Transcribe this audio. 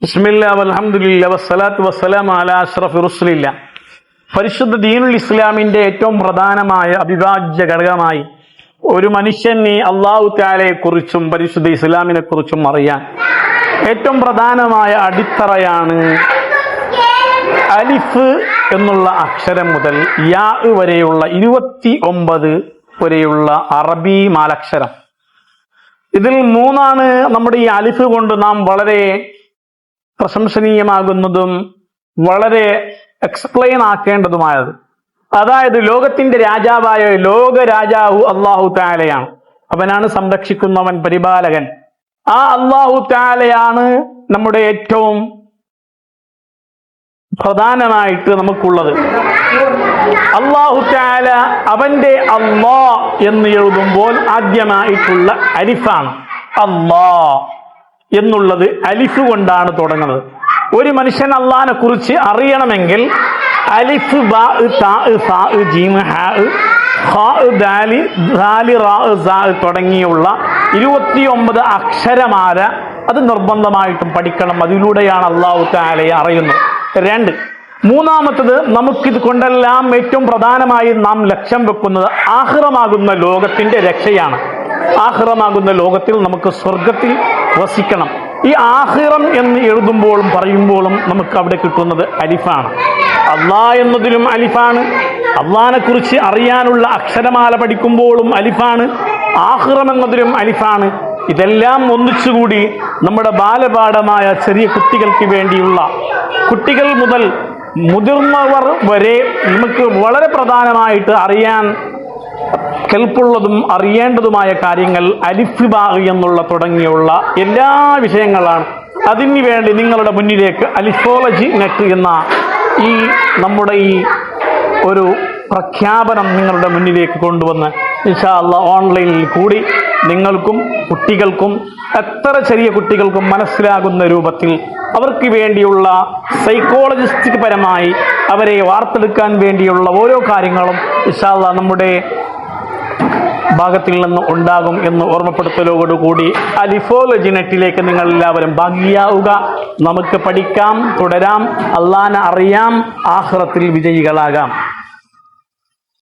ബിസ്മില്ലാ വൽഹംദുലില്ലാ വസ്സലാത്തു വസ്സലാമു അലാ അഷ്റഫി റസൂലില്ലാ. പരിശുദ്ധ ദീനുൽ ഇസ്ലാമിന്റെ ഏറ്റവും പ്രധാനമായ അവിഭാജ്യ ഘടകമായി ഒരു മനുഷ്യന് അല്ലാഹു തആലയെ കുറിച്ചും പരിശുദ്ധ ഇസ്ലാമിനെ കുറിച്ചും അറിയാൻ ഏറ്റവും പ്രധാനമായ അടിത്തറയാണ് അലിഫ് എന്നുള്ള അക്ഷരം മുതൽ യാ വരെയുള്ള 29 വരെയുള്ള അറബി മാലക്ഷരം. ഇതിൽ 3 നമ്മുടെ ഈ അലിഫ് കൊണ്ട് നാം വളരെ പ്രശംസനീയമാകുന്നതും വളരെ എക്സ്പ്ലെയിൻ ആക്കേണ്ടതുമായത്. അതായത് ലോകത്തിന്റെ രാജാവായ ലോക രാജാവു അല്ലാഹു തആലയാണ്. അവനാണ് സംരക്ഷിക്കുന്നവൻ, പരിപാലകൻ. ആ അല്ലാഹു തആലയാണ് നമ്മുടെ ഏറ്റവും പ്രധാനമായിട്ട് നമുക്കുള്ളത്. അല്ലാഹു തആല അവന്റെ അല്ലാ എന്ന് എഴുതുമ്പോൾ ആദ്യമായിട്ടുള്ള അലിഫാണ്. അല്ലാ എന്നുള്ളത് അലിഫ് കൊണ്ടാണ് തുടങ്ങുന്നത്. ഒരു മനുഷ്യൻ അള്ളാഹിനെ കുറിച്ച് അറിയണമെങ്കിൽ അലിഫ് ബാ താ സാ ജീം ഹാ ഖാ ദാലി ദാലി റാ സാ തുടങ്ങിയുള്ള 29 അക്ഷരമാല അത് നിർബന്ധമായിട്ടും പഠിക്കണം. അതിലൂടെയാണ് അല്ലാഹു തആലയെ അറിയുന്നത്. 2, മൂന്നാമത്തത് നമുക്കിത് കൊണ്ടെല്ലാം ഏറ്റവും പ്രധാനമായി നാം ലക്ഷ്യം വെക്കുന്നത് ആഖിറമാകുന്ന ലോകത്തിന്റെ രക്ഷയാണ്. ആഖിറമാകുന്ന ലോകത്തിൽ നമുക്ക് സ്വർഗത്തിൽ വസിക്കണം. ഈ ആഖിറം എന്ന് എഴുതുമ്പോഴും പറയുമ്പോഴും നമുക്ക് അവിടെ കിട്ടുന്നത് അലിഫാണ്. അള്ളാ എന്നതിലും അലിഫാണ്. അള്ളാഹിനെ കുറിച്ച് അറിയാനുള്ള അക്ഷരമാല പഠിക്കുമ്പോഴും അലിഫാണ്. ആഖിറം എന്നതിലും അലിഫാണ്. ഇതെല്ലാം ഒന്നിച്ചുകൂടി നമ്മുടെ ബാലപാഠമായ ചെറിയ കുട്ടികൾക്ക് വേണ്ടിയുള്ള, കുട്ടികൾ മുതൽ മുതിർന്നവർ വരെ നമുക്ക് വളരെ പ്രധാനമായിട്ട് അറിയാൻ കെൽപ്പുള്ളതും അറിയേണ്ടതുമായ കാര്യങ്ങൾ അലിഫ് ബാ എന്നുള്ള തുടങ്ങിയുള്ള എല്ലാ വിഷയങ്ങളാണ്. അതിനു വേണ്ടി നിങ്ങളുടെ മുന്നിലേക്ക് അലിഫോളജി നെറ്റ് എന്ന ഈ നമ്മുടെ ഈ ഒരു പ്രഖ്യാപനം നിങ്ങളുടെ മുന്നിലേക്ക് കൊണ്ടുവന്ന് ഇൻഷാ അല്ലാഹ് ഓൺലൈനിൽ കൂടി നിങ്ങൾക്കും കുട്ടികൾക്കും എത്ര ചെറിയ കുട്ടികൾക്കും മനസ്സിലാകുന്ന രൂപത്തിൽ അവർക്ക് വേണ്ടിയുള്ള സൈക്കോളജിസ്റ്റിക് പരമായി അവരെ വാർത്തെടുക്കാൻ വേണ്ടിയുള്ള ഓരോ കാര്യങ്ങളും ഇൻഷാ അല്ലാഹ് നമ്മുടെ ഭാഗത്തിൽ നിന്ന് ഉണ്ടാകും എന്ന് ഓർമ്മപ്പെടുത്തലോടുകൂടി അലിഫോളജി നെറ്റിലേക്ക് നിങ്ങൾ എല്ലാവരും ഭാഗിയാവുക. നമുക്ക് പഠിക്കാം, തുടരാം, അള്ളാഹിനെ അറിയാം, ആഖിറത്തിൽ വിജയികളാകാം.